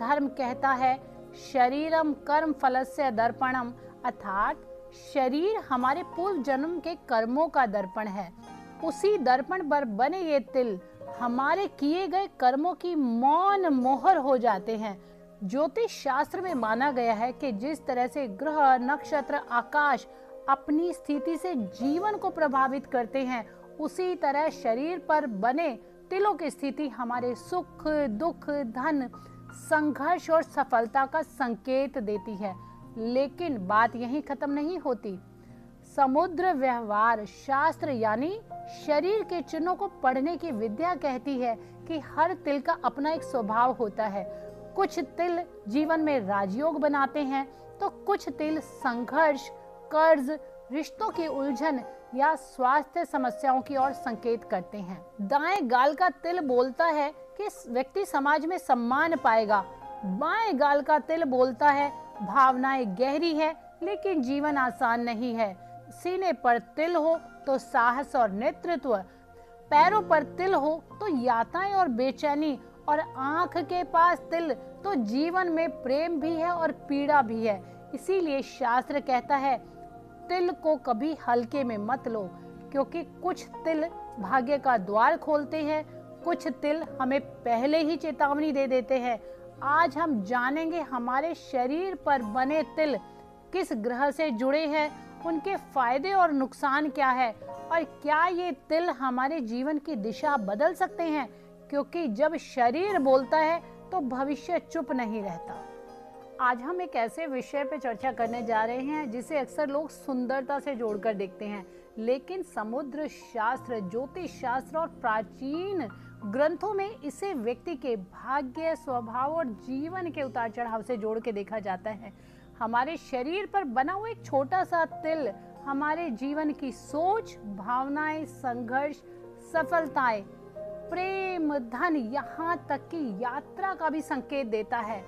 धर्म कहता है शरीरम कर्म फलस्य दर्पणम, अर्थात शरीर हमारे पूर्व जन्म के कर्मों का दर्पण है। उसी दर्पण पर बने ये तिल हमारे किए गए कर्मों की मौन मोहर हो जाते हैं। ज्योतिष शास्त्र में माना गया है कि जिस तरह से ग्रह, नक्षत्र, आकाश अपनी स्थिति से जीवन को प्रभावित करते हैं, उसी तरह शरीर पर बने तिलों की स्थिति हमारे सुख, दुख, धन, संघर्ष और सफलता का संकेत देती है। लेकिन बात यहीं खत्म नहीं होती। समुद्र व्यवहार शास्त्र यानी शरीर के चिन्हों को पढ़ने की विद्या कहती है कि हर तिल का अपना एक स्वभाव होता है। कुछ तिल जीवन में राजयोग बनाते हैं तो कुछ तिल संघर्ष, कर्ज, रिश्तों की उलझन या स्वास्थ्य समस्याओं की ओर संकेत करते हैं। दाएं गाल का तिल बोलता है कि व्यक्ति समाज में सम्मान पाएगा। बाएं गाल का तिल बोलता है भावनाएं गहरी है लेकिन जीवन आसान नहीं है। सीने पर तिल हो तो साहस और नेतृत्व, पैरों पर तिल हो तो यातनाएं और बेचैनी, और आंख के पास तिल तो जीवन में प्रेम भी है और पीड़ा भी है। इसीलिए शास्त्र कहता है तिल को कभी हल्के में मत लो, क्योंकि कुछ तिल भाग्य का द्वार खोलते हैं, कुछ तिल हमें पहले ही चेतावनी दे देते हैं। आज हम जानेंगे हमारे शरीर पर बने तिल किस ग्रह से जुड़े हैं, उनके फायदे और नुकसान क्या है, और क्या ये तिल हमारे जीवन की दिशा बदल सकते हैं, क्योंकि जब शरीर बोलता है तो भविष्य चुप नहीं रहता। आज हम एक ऐसे विषय पे चर्चा करने जा रहे हैं जिसे अक्सर लोग सुंदरता से जोड़कर देखते हैं, लेकिन समुद्र शास्त्र, ज्योतिष शास्त्र और प्राचीन ग्रंथों में इसे व्यक्ति के भाग्य, स्वभाव और जीवन के उतार चढ़ाव से जोड़ के देखा जाता है। हमारे शरीर पर बना हुआ एक छोटा सा तिल हमारे जीवन की सोच, भावनाएं, संघर्ष, सफलताएं, प्रेम, धन, यहाँ तक कि यात्रा का भी संकेत देता है।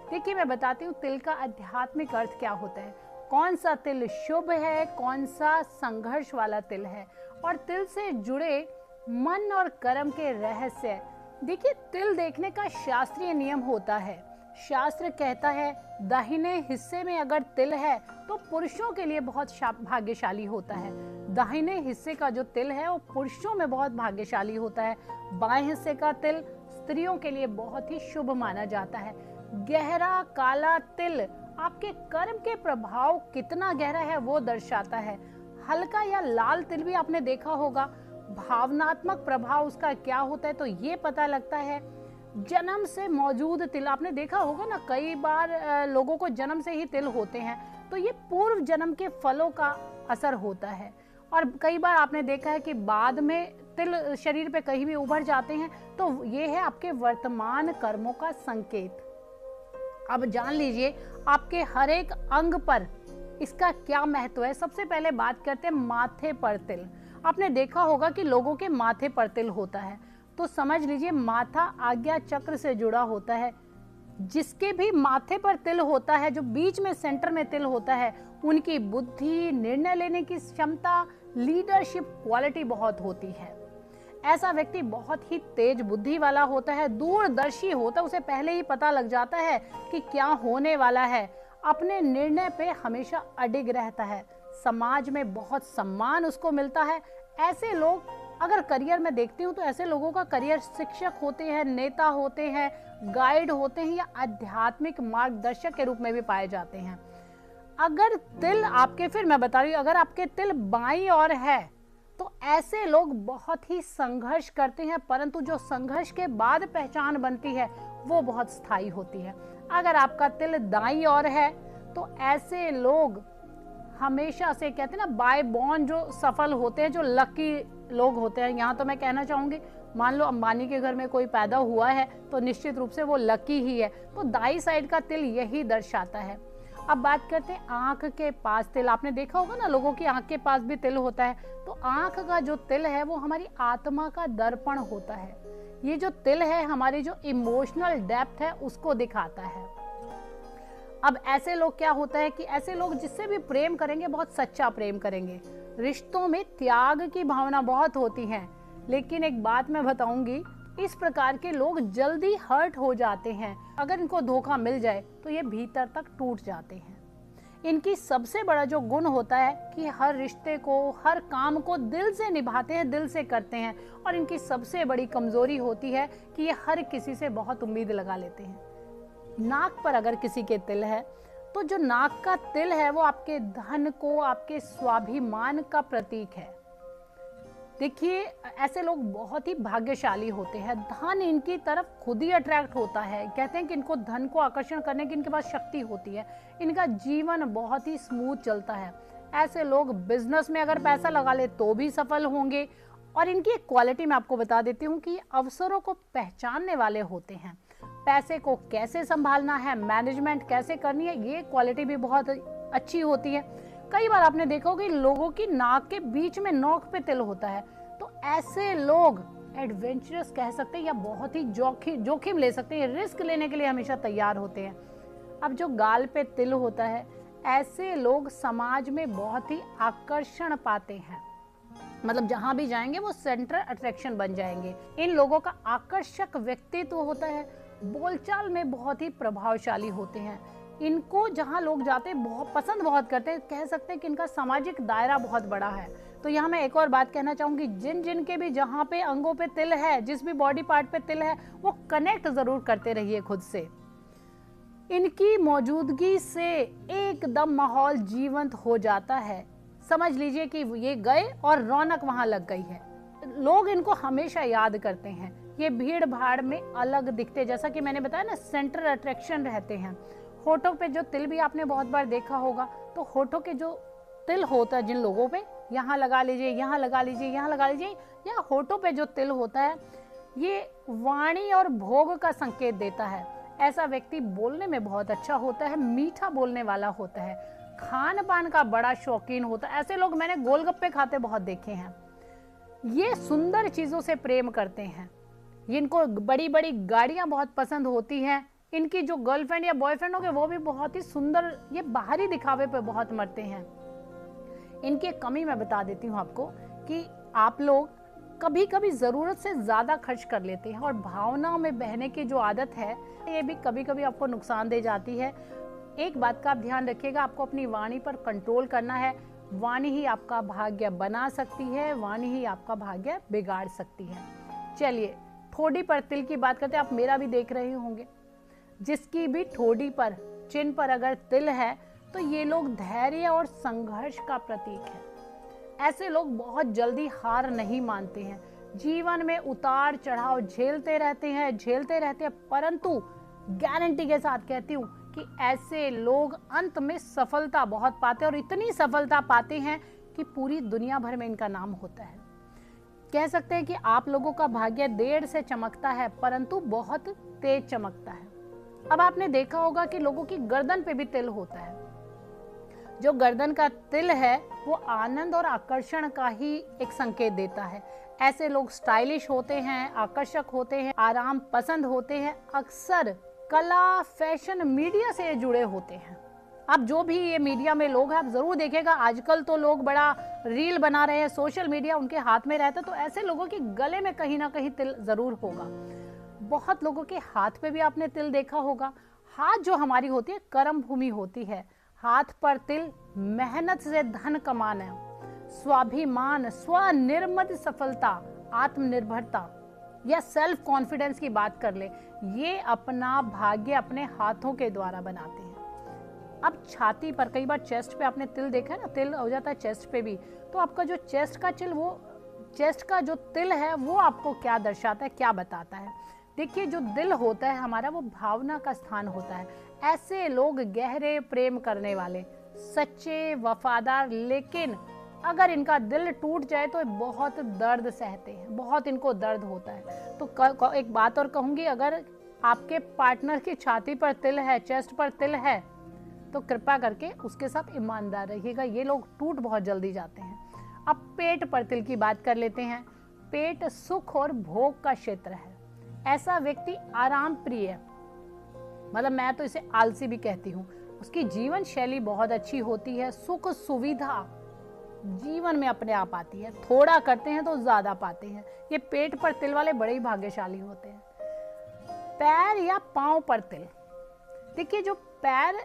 देखिए मैं बताती हूँ तिल का आध्यात्मिक अर्थ क्या होता है, कौन सा तिल शुभ है, कौन सा संघर्ष वाला तिल है, और तिल से जुड़े मन और कर्म के रहस्य। देखिए तिल देखने का शास्त्रीय नियम होता है। शास्त्र कहता है दाहिने हिस्से में अगर तिल है तो पुरुषों के लिए बहुत भाग्यशाली होता है। दाहिने हिस्से का जो तिल है वो पुरुषों में बहुत भाग्यशाली होता है। बाएं हिस्से का तिल स्त्रियों के लिए बहुत ही शुभ माना जाता है। गहरा काला तिल आपके कर्म के प्रभाव कितना गहरा है वो दर्शाता है। हल्का या लाल तिल भी आपने देखा होगा, भावनात्मक प्रभाव उसका क्या होता है तो ये पता लगता है। जन्म से मौजूद तिल आपने देखा होगा ना, कई बार लोगों को जन्म से ही तिल होते हैं, तो ये पूर्व जन्म के फलों का असर होता है। और कई बार आपने देखा है कि बाद में तिल शरीर पे कहीं भी उभर जाते हैं, तो ये है आपके वर्तमान कर्मों का संकेत। अब जान लीजिए आपके हर एक अंग पर इसका क्या महत्व है। सबसे पहले बात करते हैं माथे पर तिल। आपने देखा होगा कि लोगों के माथे पर तिल होता है, तो समझ लीजिए माथा आज्ञा चक्र से जुड़ा होता है। जिसके भी माथे पर तिल होता है, जो बीच में सेंटर में तिल होता है, उनकी बुद्धि, निर्णय लेने की क्षमता, लीडरशिप क्वालिटी बहुत होती है। ऐसा व्यक्ति बहुत ही तेज बुद्धि वाला होता है, दूरदर्शी होता है, उसे पहले ही पता लग जाता है कि क्या होने वाला है। अपने निर्णय पे हमेशा अडिग रहता है, समाज में बहुत सम्मान उसको मिलता है। ऐसे लोग अगर करियर में देखती हूँ तो ऐसे लोगों का करियर शिक्षक होते हैं, नेता होते हैं, गाइड होते हैं या आध्यात्मिक मार्गदर्शक के रूप में भी पाए जाते हैं। अगर तिल आपके, फिर मैं बता रही हूँ, अगर आपके तिल बाईं ओर है तो ऐसे लोग बहुत ही संघर्ष करते हैं, परंतु जो संघर्ष के बाद पहचान बनती है वो बहुत स्थायी होती है। अगर आपका तिल दाईं ओर है तो ऐसे लोग हमेशा से, कहते हैं ना, बाय बॉर्न जो सफल होते हैं, जो लकी लोग होते हैं। यहाँ तो मैं कहना चाहूंगी, मान लो अंबानी के घर में कोई पैदा हुआ है तो निश्चित रूप से वो लकी ही है। तो दाई साइड का तिल यही दर्शाता है। अब बात करते हैं आंख के पास तिल। आपने देखा होगा ना, लोगों की आंख के पास भी तिल होता है। तो आंख का जो तिल है वो हमारी आत्मा का दर्पण होता है। ये जो तिल है हमारी जो इमोशनल डेप्थ है उसको दिखाता है। अब ऐसे लोग क्या होता है कि ऐसे लोग जिससे भी प्रेम करेंगे बहुत सच्चा प्रेम करेंगे, रिश्तों में त्याग की भावना बहुत होती है। लेकिन एक बात मैं बताऊंगी, इस प्रकार के लोग जल्दी हर्ट हो जाते हैं। अगर इनको धोखा मिल जाए तो ये भीतर तक टूट जाते हैं। इनकी सबसे बड़ा जो गुण होता है कि हर रिश्ते को, हर काम को दिल से निभाते हैं, दिल से करते हैं। और इनकी सबसे बड़ी कमजोरी होती है कि ये हर किसी से बहुत उम्मीद लगा लेते हैं। नाक पर अगर किसी के तिल है तो जो नाक का तिल है वो आपके धन को, आपके स्वाभिमान का प्रतीक है। देखिए, ऐसे लोग बहुत ही भाग्यशाली होते हैं। धन इनकी तरफ खुद ही अट्रैक्ट होता है। कहते हैं कि इनको धन को आकर्षण करने की इनके पास शक्ति होती है। इनका जीवन बहुत ही स्मूथ चलता है। ऐसे लोग बिजनेस में अगर पैसा लगा ले तो भी सफल होंगे। और इनकी एक क्वालिटी मैं आपको बता देती हूँ कि अवसरों को पहचानने वाले होते हैं। पैसे को कैसे संभालना है, मैनेजमेंट कैसे करनी है, ये क्वालिटी भी बहुत अच्छी होती है। कई बार आपने देखा होगा कि लोगों की नाक के बीच में नोक पे तिल होता है, तो ऐसे लोग एडवेंचरस कह सकते हैं या बहुत ही जोखिम ले सकते हैं, रिस्क लेने के लिए हमेशा तैयार होते हैं। अब जो गाल पे तिल होता है, ऐसे लोग समाज में बहुत ही आकर्षण पाते हैं। मतलब जहां भी जाएंगे वो सेंट्रल अट्रैक्शन बन जाएंगे। इन लोगों का आकर्षक व्यक्तित्व होता है, बोलचाल में बहुत ही प्रभावशाली होते हैं। इनको जहां लोग जाते हैं बहुत करते हैं। कह सकते हैं कि इनका सामाजिक दायरा बहुत बड़ा है। तो यहाँ मैं एक और बात कहना चाहूंगी, जिन के भी जहाँ पे अंगों पे तिल है, जिस भी बॉडी पार्ट पे तिल है, वो कनेक्ट जरूर करते रहिए खुद से। इनकी मौजूदगी से एकदम माहौल जीवंत हो जाता है। समझ लीजिए कि ये गए और रौनक वहां लग गई है। लोग इनको हमेशा याद करते हैं। ये भीड़ भाड़ में अलग दिखते, जैसा कि मैंने बताया ना, सेंट्रल अट्रैक्शन रहते हैं। होठों पे जो तिल भी आपने बहुत बार देखा होगा, तो होठों के जो तिल होता है जिन लोगों पे, यहाँ लगा लीजिए, यहाँ लगा लीजिए, यहाँ लगा लीजिए, या होठों पे जो तिल होता है, ये वाणी और भोग का संकेत देता है। ऐसा व्यक्ति बोलने में बहुत अच्छा होता है, मीठा बोलने वाला होता है, खान पान का बड़ा शौकीन होता है। ऐसे लोग मैंने गोलगप्पे खाते बहुत देखे हैं। ये सुंदर चीजों से प्रेम करते हैं। इनको बड़ी बड़ी गाड़ियां बहुत पसंद होती हैं। इनकी जो गर्लफ्रेंड या बॉयफ्रेंड होंगे वो भी बहुत ही सुंदर, ये बाहरी दिखावे पे बहुत मरते हैं। इनकी एक कमी मैं बता देती हूँ आपको कि आप लोग कभी कभी जरूरत से ज्यादा खर्च कर लेते हैं और भावनाओं में बहने की जो आदत है ये भी कभी कभी आपको नुकसान दे जाती है। एक बात का आप ध्यान रखिएगा, आपको अपनी वाणी पर कंट्रोल करना है। वाणी ही आपका भाग्य बना सकती है, वाणी ही आपका भाग्य बिगाड़ सकती है। चलिए, ठोड़ी पर तिल की बात करते हैं। आप मेरा भी देख रहे होंगे, जिसकी भी ठोड़ी पर, चिन्ह पर अगर तिल है तो ये लोग धैर्य और संघर्ष का प्रतीक है। ऐसे लोग बहुत जल्दी हार नहीं मानते हैं। जीवन में उतार चढ़ाव झेलते रहते हैं, परंतु गारंटी के साथ कहती हूँ कि ऐसे लोग अंत में सफलता बहुत पाते हैं, और इतनी सफलता पाते हैं कि पूरी दुनिया भर में इनका नाम होता है। कह सकते हैं कि आप लोगों का भाग्य देर से चमकता है परंतु बहुत तेज चमकता है। अब आपने देखा होगा कि लोगों की गर्दन पे भी तिल होता है। जो गर्दन का तिल है वो आनंद और आकर्षण का ही एक संकेत देता है। ऐसे लोग स्टाइलिश होते हैं, आकर्षक होते हैं, आराम पसंद होते हैं, अक्सर कला, फैशन, मीडिया से जुड़े होते हैं। अब जो भी ये मीडिया में लोग हैं, आप जरूर देखेगा, आजकल तो लोग बड़ा रील बना रहे हैं, सोशल मीडिया उनके हाथ में रहता है, तो ऐसे लोगों के गले में कहीं ना कहीं तिल जरूर होगा। बहुत लोगों के हाथ पे भी आपने तिल देखा होगा। हाथ जो हमारी होती है कर्म भूमि होती है। हाथ पर तिल मेहनत से धन कमाना, स्वाभिमान, स्वनिर्मित सफलता, आत्मनिर्भरता या सेल्फ कॉन्फिडेंस की बात कर ले, ये अपना भाग्य अपने हाथों के द्वारा बनाते हैं। अब छाती पर, कई बार चेस्ट पे आपने तिल देखा है ना, तिल हो जाता है चेस्ट पे भी, तो आपका जो चेस्ट का जो तिल है वो आपको क्या दर्शाता है, क्या बताता है? देखिए, जो दिल होता है हमारा, वो भावना का स्थान होता है। ऐसे लोग गहरे प्रेम करने वाले, सच्चे, वफादार, लेकिन अगर इनका दिल टूट जाए तो बहुत दर्द सहते हैं, बहुत इनको दर्द होता है। तो एक बात और कहूंगी, अगर आपके पार्टनर की छाती पर तिल है, चेस्ट पर तिल है, तो कृपा करके उसके साथ ईमानदार रहिएगा। ये लोग टूट बहुत जल्दी जाते हैं। अब पेट पर तिल की बात कर लेते हैं। पेट सुख और भोग का क्षेत्र है। ऐसा व्यक्ति आराम प्रिय, मतलब मैं तो इसे आलसी भी कहती हूँ। उसकी जीवन शैली बहुत अच्छी होती है, सुख सुविधा जीवन में अपने आप आती है। थोड़ा करते हैं तो ज्यादा पाते हैं। ये पेट पर तिल वाले बड़े ही भाग्यशाली होते हैं। पैर या पांव पर तिल, देखिए जो पैर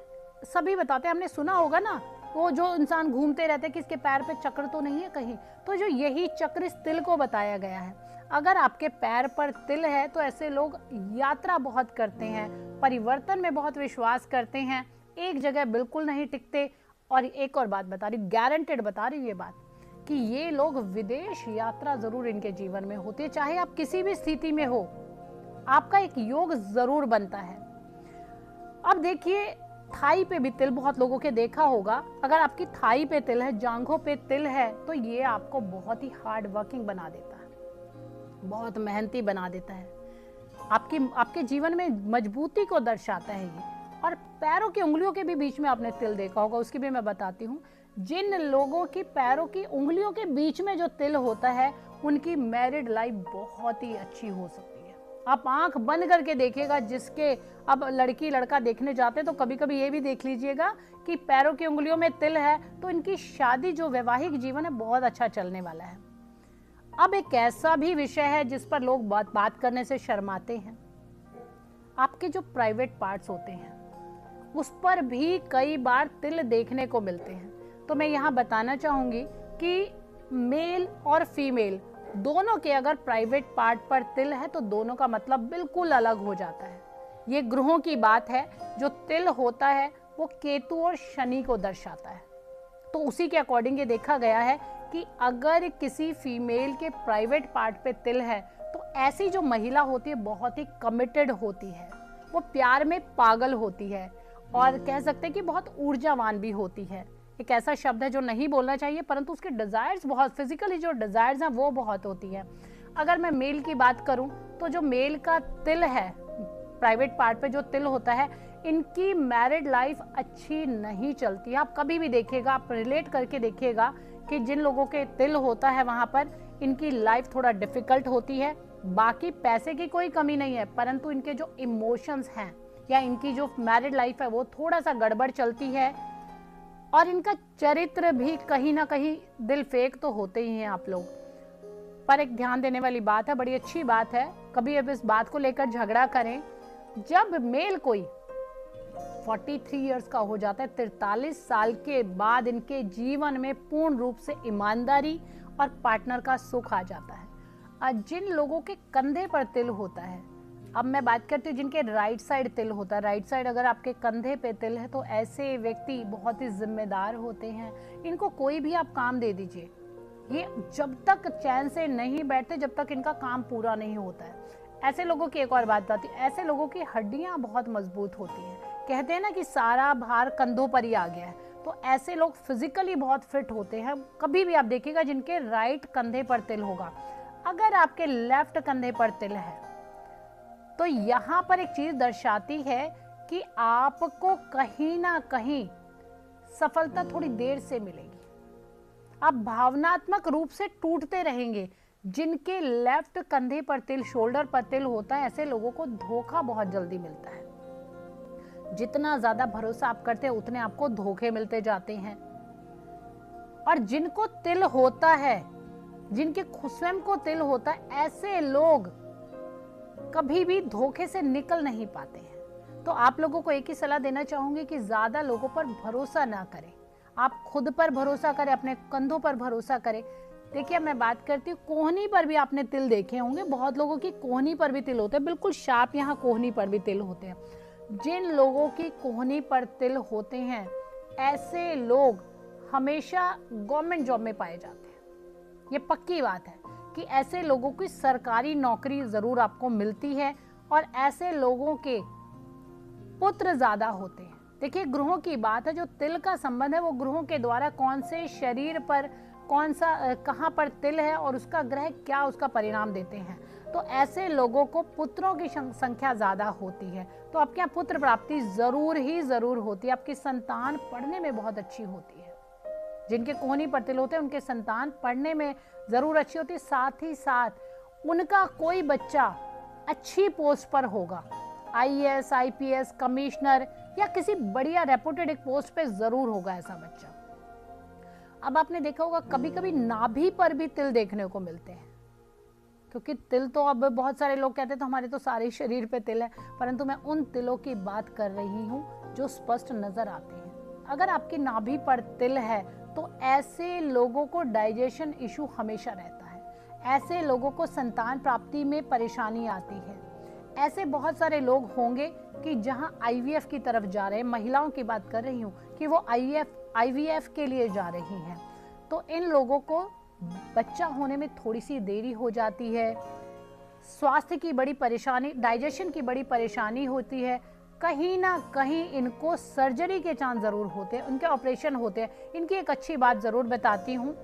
सभी बताते हैं, हमने सुना होगा ना, वो जो इंसान घूमते रहते हैं कि इसके पैर पे चक्र तो नहीं है कहीं, तो जो यही चक्र इस तिल को बताया गया है। अगर आपके पैर पर तिल है तो ऐसे लोग यात्रा बहुत करते हैं, परिवर्तन में बहुत विश्वास करते हैं, एक जगह बिल्कुल नहीं टिकते। और एक और बात बता रही, गारंटेड बता रही हूँ ये बात, कि ये लोग विदेश यात्रा जरूर इनके जीवन में होती है। चाहे आप किसी भी स्थिति में हो, आपका एक योग जरूर बनता है। अब देखिए, थाई पे भी तिल बहुत लोगों के देखा होगा। अगर आपकी थाई पे तिल है, जांघों पे तिल है, तो ये आपको बहुत ही हार्ड वर्किंग बना देता है, बहुत मेहनती बना देता है, आपके जीवन में मजबूती को दर्शाता है ये। और पैरों की उंगलियों के भी बीच में आपने तिल देखा होगा, उसकी भी मैं बताती हूँ। जिन लोगों की पैरों की उंगलियों के बीच में जो तिल होता है, उनकी मैरिड लाइफ बहुत ही अच्छी हो सकती है। आप आंख बंद करके देखिएगा, जिसके अब लड़की लड़का देखने जाते हैं तो कभी कभी ये भी देख लीजिएगा कि पैरों की उंगलियों में तिल है, तो इनकी शादी, जो वैवाहिक जीवन है, बहुत अच्छा चलने वाला है। अब एक ऐसा भी विषय है जिस पर लोग बात करने से शर्माते हैं। आपके जो प्राइवेट पार्ट्स होते हैं उस पर भी कई बार तिल देखने को मिलते हैं। तो मैं यहाँ बताना चाहूंगी कि मेल और फीमेल दोनों के अगर प्राइवेट पार्ट पर तिल है तो दोनों का मतलब बिल्कुल अलग हो जाता है। ये ग्रहों की बात है। जो तिल होता है वो केतु और शनि को दर्शाता है। तो उसी के अकॉर्डिंग ये देखा गया है कि अगर किसी फीमेल के प्राइवेट पार्ट पे तिल है तो ऐसी जो महिला होती है बहुत ही कमिटेड होती है, वो प्यार में पागल होती है, और कह सकते हैं कि बहुत ऊर्जावान भी होती है। एक ऐसा शब्द है जो नहीं बोलना चाहिए, परंतु उसके डिजायर्स बहुत, फिजिकली जो डिजायर्स हैं वो बहुत होती है। अगर मैं मेल की बात करूं तो जो मेल का तिल है, प्राइवेट पार्ट पे जो तिल होता है, इनकी मैरिड लाइफ अच्छी नहीं चलती है। आप कभी भी देखिएगा, आप रिलेट करके देखिएगा कि जिन लोगों के तिल होता है वहां पर इनकी लाइफ थोड़ा डिफिकल्ट होती है। बाकी पैसे की कोई कमी नहीं है, परंतु इनके जो इमोशंस हैं या इनकी जो मैरिड लाइफ है वो थोड़ा सा गड़बड़ चलती है। और इनका चरित्र भी कहीं ना कहीं दिल फेक तो होते ही हैं आप लोग। पर एक ध्यान देने वाली बात है, बड़ी अच्छी बात है, कभी अब इस बात को लेकर झगड़ा करें। जब मेल कोई 43 इयर्स का हो जाता है, 43 साल के बाद इनके जीवन में पूर्ण रूप से ईमानदारी और पार्टनर का सुख आ जाता है। जिन लोगों के कंधे पर तिल होता है, अब मैं बात करती हूँ जिनके राइट साइड तिल होता है, राइट साइड अगर आपके कंधे पे तिल है तो ऐसे व्यक्ति बहुत ही जिम्मेदार होते हैं। इनको कोई भी आप काम दे दीजिए, ये जब तक चैन से नहीं बैठते जब तक इनका काम पूरा नहीं होता है। ऐसे लोगों की एक और बात आती है, ऐसे लोगों की हड्डियां बहुत मजबूत होती हैं। कहते हैं ना कि सारा भार कंधों पर ही आ गया है, तो ऐसे लोग फिजिकली बहुत फिट होते हैं। कभी भी आप देखिएगा जिनके राइट कंधे पर तिल होगा, अगर आपके लेफ्ट कंधे पर तिल है तो यहाँ पर एक चीज दर्शाती है कि आपको कहीं ना कहीं सफलता थोड़ी देर से मिलेगी। आप भावनात्मक रूप से टूटते रहेंगे। जिनके लेफ्ट कंधे पर तिल, शोल्डर पर तिल होता है, ऐसे लोगों को धोखा बहुत जल्दी मिलता है। जितना ज्यादा भरोसा आप करते हैं उतने आपको धोखे मिलते जाते हैं। और जिनको तिल होता है, जिनके स्वयं को तिल होता है, ऐसे लोग कभी भी धोखे से निकल नहीं पाते हैं। तो आप लोगों को एक ही सलाह देना चाहूंगी कि ज्यादा लोगों पर भरोसा ना करें, आप खुद पर भरोसा करें, अपने कंधों पर भरोसा करें। देखिए मैं बात करती हूँ, कोहनी पर भी आपने तिल देखे होंगे, बहुत लोगों की कोहनी पर भी तिल होते हैं, बिल्कुल शार्प यहाँ कोहनी पर भी तिल होते हैं। जिन लोगों की कोहनी पर तिल होते हैं, ऐसे लोग हमेशा गवर्नमेंट जॉब में पाए जाते हैं। ये पक्की बात है कि ऐसे लोगों की सरकारी नौकरी जरूर आपको मिलती है, और ऐसे लोगों के पुत्र ज्यादा होते हैं। देखिए ग्रहों की बात है, जो तिल का संबंध है वो ग्रहों के द्वारा कौन से शरीर पर कौन सा कहाँ पर तिल है और उसका ग्रह क्या उसका परिणाम देते हैं। तो ऐसे लोगों को पुत्रों की संख्या ज्यादा होती है। तो आपके यहाँ पुत्र प्राप्ति जरूर ही जरूर होती है। आपकी संतान पढ़ने में बहुत अच्छी होती है। जिनके कोहनी पर तिल होते हैं उनके संतान पढ़ने में जरूर अच्छी होती है। साथ ही साथ उनका कोई बच्चा अच्छी पोस्ट पर होगा, IAS, IPS, कमिश्नर या किसी बढ़िया रेपुटेड एक पोस्ट पे जरूर होगा ऐसा बच्चा। अब आपने देखा होगा कभी कभी नाभि पर भी तिल देखने को मिलते हैं, क्योंकि तिल तो अब बहुत सारे लोग कहते हैं तो हमारे तो सारे शरीर पे तिल है, परंतु मैं उन तिलों की बात कर रही हूँ जो स्पष्ट नजर आते हैं। अगर आपकी नाभि पर तिल है तो ऐसे लोगों को डाइजेशन इशू हमेशा रहता है, ऐसे लोगों को संतान प्राप्ति में परेशानी आती है। ऐसे बहुत सारे लोग होंगे कि जहां आईवीएफ की तरफ जा रहे हैं, महिलाओं की बात कर रही हूँ कि वो आईवीएफ के लिए जा रही हैं, तो इन लोगों को बच्चा होने में थोड़ी सी देरी हो जाती है, स्वास्थ्य की बड़ी परेशानी, डाइजेशन की बड़ी परेशानी होती है, कहीं ना कहीं इनको सर्जरी के चांस जरूर होते हैं, उनके ऑपरेशन होते हैं। इनकी एक अच्छी बात जरूर बताती हूँ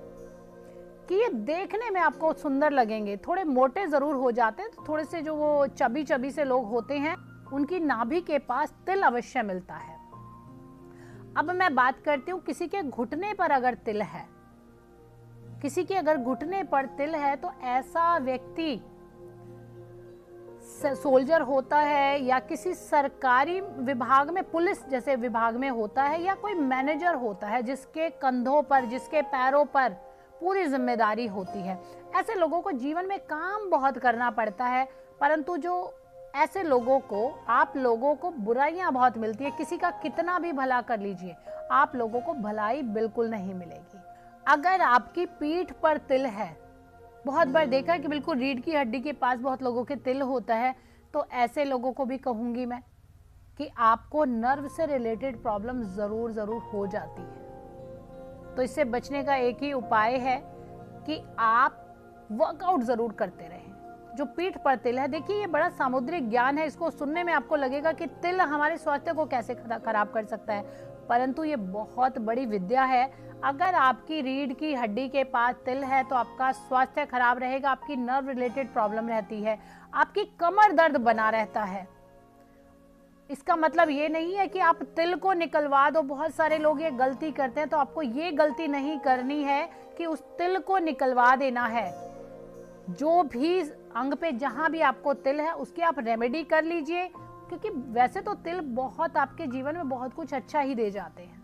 कि ये देखने में आपको सुंदर लगेंगे, थोड़े मोटे जरूर हो जाते हैं, तो थोड़े से जो वो चबी चबी से लोग होते हैं उनकी नाभि के पास तिल अवश्य मिलता है। अब मैं बात करती हूँ किसी के घुटने पर अगर तिल है, किसी के अगर घुटने पर तिल है तो ऐसा व्यक्ति सोल्जर होता है या किसी सरकारी विभाग में, पुलिस जैसे विभाग में होता है, या कोई मैनेजर होता है जिसके कंधों पर, जिसके पैरों पर पूरी जिम्मेदारी होती है। ऐसे लोगों को जीवन में काम बहुत करना पड़ता है, परंतु जो ऐसे लोगों को, आप लोगों को बुराइयां बहुत मिलती है। किसी का कितना भी भला कर लीजिए, आप लोगों को भलाई बिल्कुल नहीं मिलेगी। अगर आपकी पीठ पर तिल है, बहुत बार देखा है कि बिल्कुल रीढ़ की हड्डी के पास बहुत लोगों के तिल होता है, तो ऐसे लोगों को भी कहूंगी मैं कि आपको नर्व से रिलेटेड प्रॉब्लम जरूर जरूर हो जाती है। तो इससे बचने का एक ही उपाय है कि आप वर्कआउट जरूर करते रहें। जो पीठ पर तिल है, देखिए ये बड़ा सामुद्रिक ज्ञान है, इसको सुनने में आपको लगेगा कि तिल हमारे स्वास्थ्य को कैसे खराब कर सकता है, परंतु ये बहुत बड़ी विद्या है। अगर आपकी रीढ़ की हड्डी के पास तिल है तो आपका स्वास्थ्य खराब रहेगा, आपकी नर्व रिलेटेड प्रॉब्लम रहती है, आपकी कमर दर्द बना रहता है। इसका मतलब ये नहीं है कि आप तिल को निकलवा दो, बहुत सारे लोग ये गलती करते हैं, तो आपको ये गलती नहीं करनी है कि उस तिल को निकलवा देना है। जो भी अंग पे जहां भी आपको तिल है उसकी आप रेमेडी कर लीजिए, क्योंकि वैसे तो तिल बहुत आपके जीवन में बहुत कुछ अच्छा ही दे जाते हैं।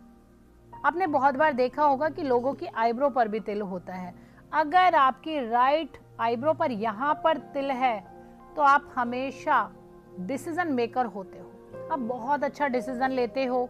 आपने बहुत बार देखा होगा कि लोगों की आईब्रो पर भी तिल होता है। अगर आपकी राइट आईब्रो पर यहाँ पर तिल है तो आप हमेशा डिसीजन मेकर होते हो, आप बहुत अच्छा डिसीजन लेते हो।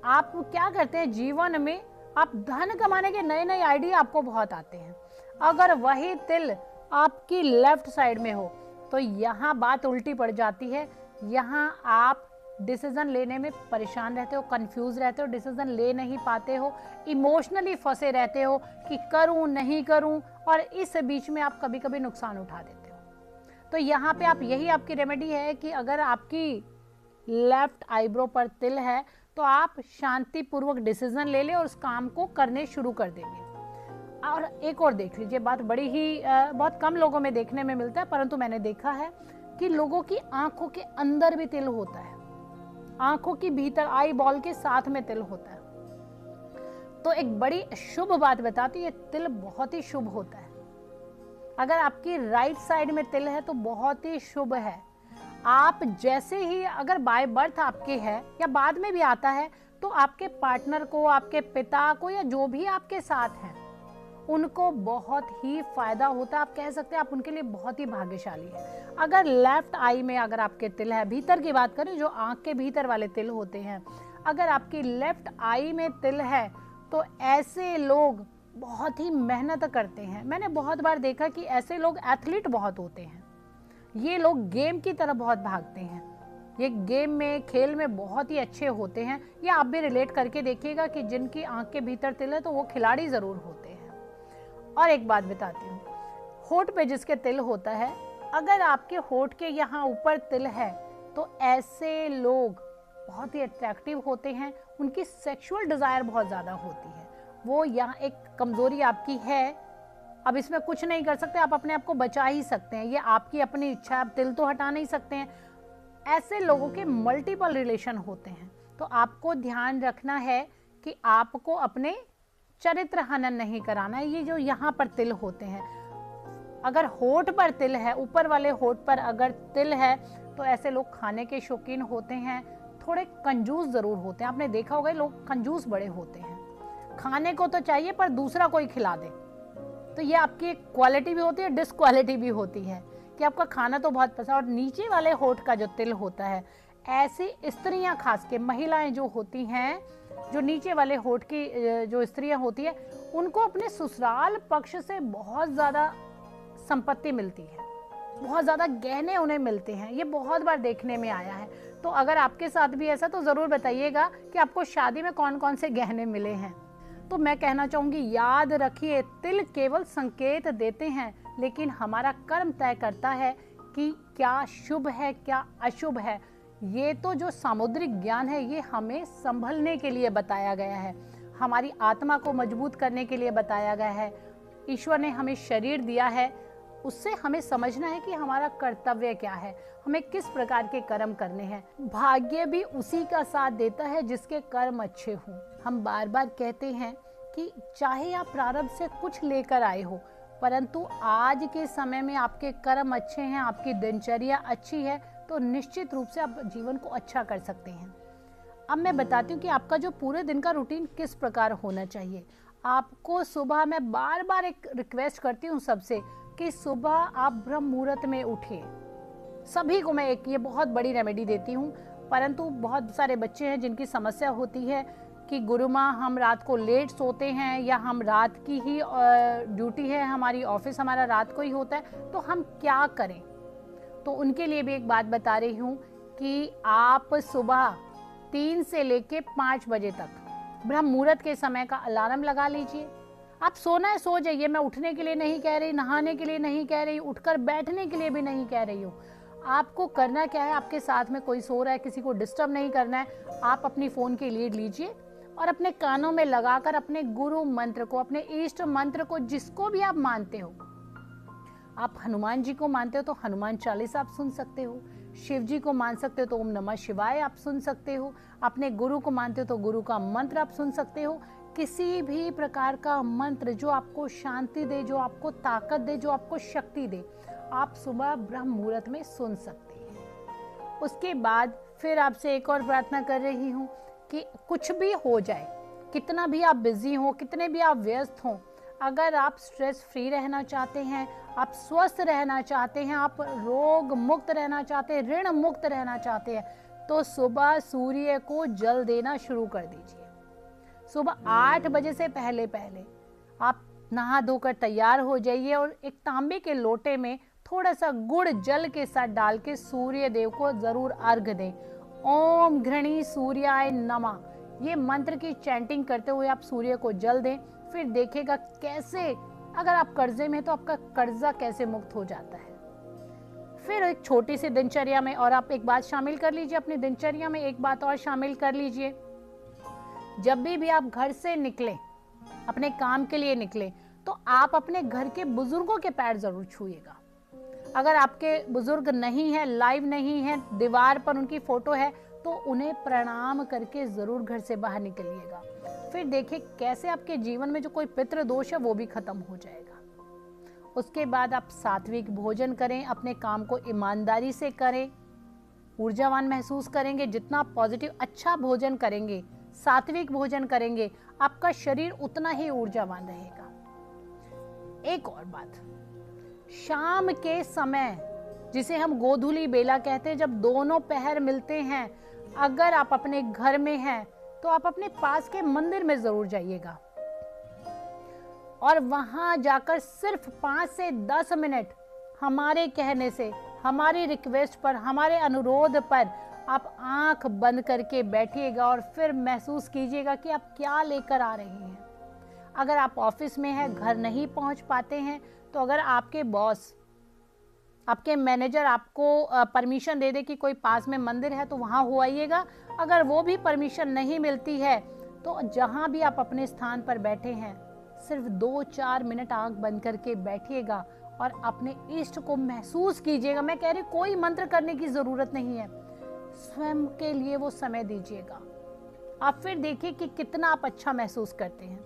आप क्या करते हैं जीवन में, आप धन कमाने के नए नए आइडिया आपको बहुत आते हैं। अगर वही तिल आपकी लेफ्ट साइड में हो तो यहाँ बात उल्टी पड़ जाती है, यहाँ आप डिसीजन लेने में परेशान रहते हो, कंफ्यूज रहते हो, डिसीजन ले नहीं पाते हो, इमोशनली फंसे रहते हो कि करूं नहीं करूं, और इस बीच में आप कभी कभी नुकसान उठा देते हो। तो यहाँ पे आप, यही आपकी रेमेडी है कि अगर आपकी लेफ्ट आईब्रो पर तिल है तो आप शांतिपूर्वक डिसीजन ले लें और उस काम को करने शुरू कर देंगे। और एक और देख लीजिए, बात बड़ी ही बहुत कम लोगों में देखने में मिलता है, परंतु मैंने देखा है कि लोगों की आंखों के अंदर भी तिल होता है, आंखों की भीतर, आई बॉल के साथ में तिल होता है। तो एक बड़ी शुभ बात बताती है, तिल बहुत ही शुभ होता है। अगर आपकी राइट साइड में तिल है तो बहुत ही शुभ है। आप जैसे ही, अगर बाय बर्थ आपके है या बाद में भी आता है, तो आपके पार्टनर को, आपके पिता को, या जो भी आपके साथ हैं, उनको बहुत ही फायदा होता है। आप कह सकते हैं आप उनके लिए बहुत ही भाग्यशाली है। अगर लेफ्ट आई में अगर आपके तिल है, भीतर की बात करें, जो आंख के भीतर वाले तिल होते हैं, अगर आपकी लेफ्ट आई में तिल है तो ऐसे लोग बहुत ही मेहनत करते हैं। मैंने बहुत बार देखा कि ऐसे लोग एथलीट बहुत होते हैं, ये लोग गेम की तरफ बहुत भागते हैं, ये गेम में, खेल में बहुत ही अच्छे होते हैं। ये आप भी रिलेट करके देखिएगा कि जिनकी आंख के भीतर तिल है तो वो खिलाड़ी जरूर होते हैं। और एक बात बताती हूँ, होठ पे जिसके तिल होता है, अगर आपके होठ के यहाँ ऊपर तिल है तो ऐसे लोग बहुत ही अट्रैक्टिव होते हैं, उनकी सेक्सुअल डिजायर बहुत ज्यादा होती है। वो यहाँ एक कमजोरी आपकी है, अब इसमें कुछ नहीं कर सकते, आप अपने आप को बचा ही सकते हैं, ये आपकी अपनी इच्छा, आप तिल तो हटा नहीं सकते हैं। ऐसे लोगों के मल्टीपल रिलेशन होते हैं, तो आपको ध्यान रखना है कि आपको अपने चरित्र हनन नहीं कराना है। ये जो यहाँ पर तिल होते हैं, अगर होठ पर तिल है, ऊपर वाले होठ पर अगर तिल है, तो ऐसे लोग खाने के शौकीन होते हैं, थोड़े कंजूस जरूर होते हैं। आपने देखा होगा लोग कंजूस बड़े होते हैं, खाने को तो चाहिए पर दूसरा कोई खिला दे। तो ये आपकी एक क्वालिटी भी होती है, डिसक्वालिटी भी होती है कि आपका खाना तो बहुत पसंद। और नीचे वाले होठ का जो तिल होता है, ऐसी स्त्रियां, खास के महिलाएं जो होती हैं, जो नीचे वाले होठ की जो स्त्रियां होती है, उनको अपने ससुराल पक्ष से बहुत ज़्यादा संपत्ति मिलती है, बहुत ज़्यादा गहने उन्हें मिलते हैं। ये बहुत बार देखने में आया है। तो अगर आपके साथ भी ऐसा, तो ज़रूर बताइएगा कि आपको शादी में कौन कौन से गहने मिले हैं। तो मैं कहना चाहूँगी, याद रखिए, तिल केवल संकेत देते हैं, लेकिन हमारा कर्म तय करता है कि क्या शुभ है क्या अशुभ है। ये तो जो सामुद्रिक ज्ञान है, ये हमें संभलने के लिए बताया गया है, हमारी आत्मा को मजबूत करने के लिए बताया गया है। ईश्वर ने हमें शरीर दिया है, उससे हमें समझना है कि हमारा कर्तव्य क्या है, हमें किस प्रकार के कर्म करने हैं। भाग्य भी उसी का साथ देता है जिसके कर्म अच्छे हों। हम बार बार कहते हैं कि चाहे आप प्रारब्ध से कुछ लेकर आए हो, परंतु आज के समय में आपके कर्म अच्छे हैं, आपकी दिनचर्या अच्छी है, तो निश्चित रूप से आप जीवन को अच्छा कर सकते हैं। अब मैं बताती हूँ कि आपका जो पूरे दिन का रूटीन किस प्रकार होना चाहिए। आपको सुबह, मैं बार बार एक रिक्वेस्ट करती हूँ सबसे कि सुबह आप ब्रह्म मुहूर्त में उठे। सभी को मैं एक ये बहुत बड़ी रेमेडी देती हूँ, परंतु बहुत सारे बच्चे हैं जिनकी समस्या होती है कि गुरु माँ हम रात को लेट सोते हैं, या हम रात की ही ड्यूटी है हमारी, ऑफिस हमारा रात को ही होता है, तो हम क्या करें। तो उनके लिए भी एक बात बता रही हूँ कि आप सुबह 3 से लेके 5 बजे तक ब्रह्म मुहूर्त के समय का अलार्म लगा लीजिए। आप सोना है सो जाइए, मैं उठने के लिए नहीं कह रही, नहाने के लिए नहीं कह रही, उठकर बैठने के लिए भी नहीं कह रही हूँ। आपको करना क्या है, आपके साथ में कोई सो रहा है, किसी को डिस्टर्ब नहीं करना है। आप अपनी फ़ोन की लीड लीजिए और अपने कानों में लगाकर अपने गुरु मंत्र को, अपने इष्ट मंत्र को, जिसको भी आप मानते हो, आप हनुमान जी को मानते हो तो हनुमान चालीसा आप सुन सकते हो, शिव जी को मान सकते हो तो ओम नमः शिवाय आप सुन सकते हो, अपने गुरु को मानते हो तो गुरु का मंत्र आप सुन सकते हो। किसी भी प्रकार का मंत्र जो आपको शांति दे, जो आपको ताकत दे, जो आपको शक्ति दे, आप सुबह ब्रह्म मुहूर्त में सुन सकते हैं। उसके बाद फिर आपसे एक और प्रार्थना कर रही हूँ कि कुछ भी हो जाए, कितना भी आप बिजी हो, कितने भी आप व्यस्त हो, अगर आप स्ट्रेस फ्री रहना चाहते हैं, आप स्वस्थ रहना चाहते हैं, आप रोग मुक्त रहना चाहते हैं, ऋण मुक्त रहना चाहते हैं, तो सुबह सूर्य को जल देना शुरू कर दीजिए। सुबह 8 बजे से पहले पहले आप नहा धोकर तैयार हो जाइए और एक तांबे के लोटे में थोड़ा सा गुड़ जल के साथ डाल के सूर्य देव को जरूर अर्घ दें। ओम घृणी सूर्याय नमः, ये मंत्र की चैंटिंग करते हुए आप सूर्य को जल दें। फिर देखिएगा कैसे, अगर आप कर्जे में तो आपका कर्जा कैसे मुक्त हो जाता है। फिर एक छोटी सी दिनचर्या में और आप एक बात शामिल कर लीजिए, अपनी दिनचर्या में एक बात और शामिल कर लीजिए। जब भी आप घर से निकलें, अपने काम के लिए निकलें, तो आप अपने घर के बुजुर्गों के पैर जरूर छूइएगा। अगर आपके बुजुर्ग नहीं है, लाइव नहीं है, दीवार पर उनकी फोटो है, तो उन्हें प्रणाम करके जरूर घर से बाहर निकलिएगा। फिर देखिए कैसे आपके जीवन में जो कोई पितृ दोष है वो भी खत्म हो जाएगा। उसके बाद आप सात्विक भोजन करें, अपने काम को ईमानदारी से करें, ऊर्जावान महसूस करेंगे। जितना आप पॉजिटिव अच्छा भोजन करेंगे, सात्विक भोजन करेंगे, आपका शरीर उतना ही ऊर्जावान रहेगा। एक और बात, शाम के समय जिसे हम गोधूली बेला कहते हैं, जब दोनों पहर मिलते हैं, अगर आप अपने घर में हैं तो आप अपने पास के मंदिर में जरूर जाइएगा और वहां जाकर सिर्फ 5 से 10 मिनट हमारे कहने से, हमारी रिक्वेस्ट पर, हमारे अनुरोध पर आप आंख बंद करके बैठिएगा और फिर महसूस कीजिएगा कि आप क्या लेकर आ रहे हैं। अगर आप ऑफिस में हैं, घर नहीं पहुंच पाते हैं, तो अगर आपके बॉस, आपके मैनेजर आपको परमिशन दे दे कि कोई पास में मंदिर है तो वहां हो आइएगा। अगर वो भी परमिशन नहीं मिलती है तो जहां भी आप अपने स्थान पर बैठे हैं, सिर्फ 2-4 मिनट आंख बंद करके बैठिएगा और अपने इष्ट को महसूस कीजिएगा। मैं कह रही कोई मंत्र करने की जरूरत नहीं है, स्वयं के लिए वो समय दीजिएगा। आप फिर देखिए कि कितना आप अच्छा महसूस करते हैं।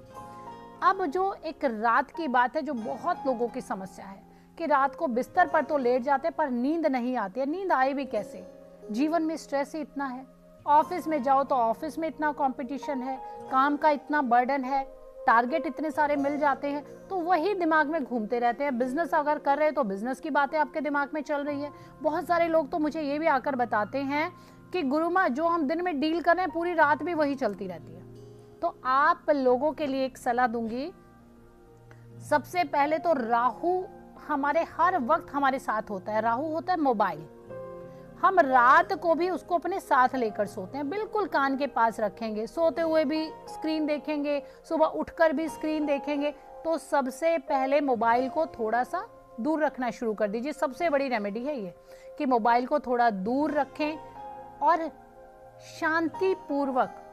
अब जो एक रात की बात है, जो बहुत लोगों की समस्या है कि रात को बिस्तर पर तो लेट जाते पर नींद नहीं आती है। नींद आए भी कैसे, जीवन में स्ट्रेस ही इतना है, ऑफिस में जाओ तो ऑफिस में इतना कंपटीशन है, काम का इतना बर्डन है, टारगेट इतने सारे मिल जाते हैं तो वही दिमाग में घूमते रहते हैं। बिजनेस अगर कर रहे हैं तो बिजनेस की बातें आपके दिमाग में चल रही है। बहुत सारे लोग तो मुझे ये भी आकर बताते हैं कि गुरुमा जो हम दिन में डील कर रहे हैं पूरी रात भी वही चलती रहती है। तो आप लोगों के लिए एक सलाह दूंगी, सबसे पहले तो राहु हमारे हर वक्त हमारे साथ होता है। राहु होता है मोबाइल, हम रात को भी उसको अपने साथ लेकर सोते हैं, बिल्कुल कान के पास रखेंगे, सोते हुए भी स्क्रीन देखेंगे, सुबह उठकर भी स्क्रीन देखेंगे। तो सबसे पहले मोबाइल को थोड़ा सा दूर रखना शुरू कर दीजिए। सबसे बड़ी रेमेडी है ये कि मोबाइल को थोड़ा दूर रखें और शांति पूर्वक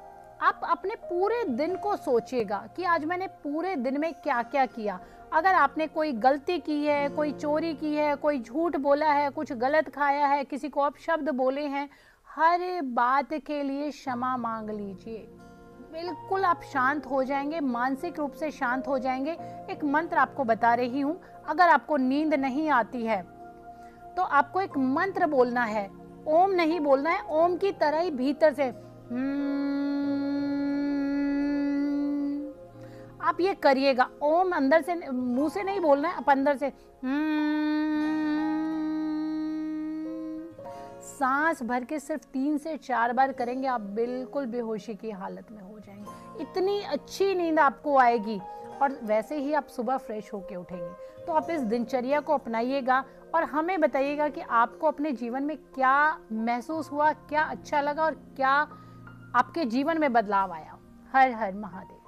आप अपने पूरे दिन को सोचिएगा कि आज मैंने पूरे दिन में क्या क्या किया। अगर आपने कोई गलती की है, कोई चोरी की है, कोई झूठ बोला है, कुछ गलत खाया है, किसी को अपशब्द बोले हैं, हर बात के लिए क्षमा मांग लीजिए। बिल्कुल आप शांत हो जाएंगे, मानसिक रूप से शांत हो जाएंगे। एक मंत्र आपको बता रही हूं, अगर आपको नींद नहीं आती है तो आपको एक मंत्र बोलना है। ओम नहीं बोलना है, ओम की तरह ही भीतर से आप ये करिएगा। ओम अंदर से, मुंह से नहीं बोलना है, आप अंदर से सांस भर के सिर्फ 3 से 4 बार करेंगे, आप बिल्कुल बेहोशी की हालत में हो जाएंगे। इतनी अच्छी नींद आपको आएगी और वैसे ही आप सुबह फ्रेश होके उठेंगे। तो आप इस दिनचर्या को अपनाइएगा और हमें बताइएगा कि आपको अपने जीवन में क्या महसूस हुआ, क्या अच्छा लगा और क्या आपके जीवन में बदलाव आया। हर हर महादेव।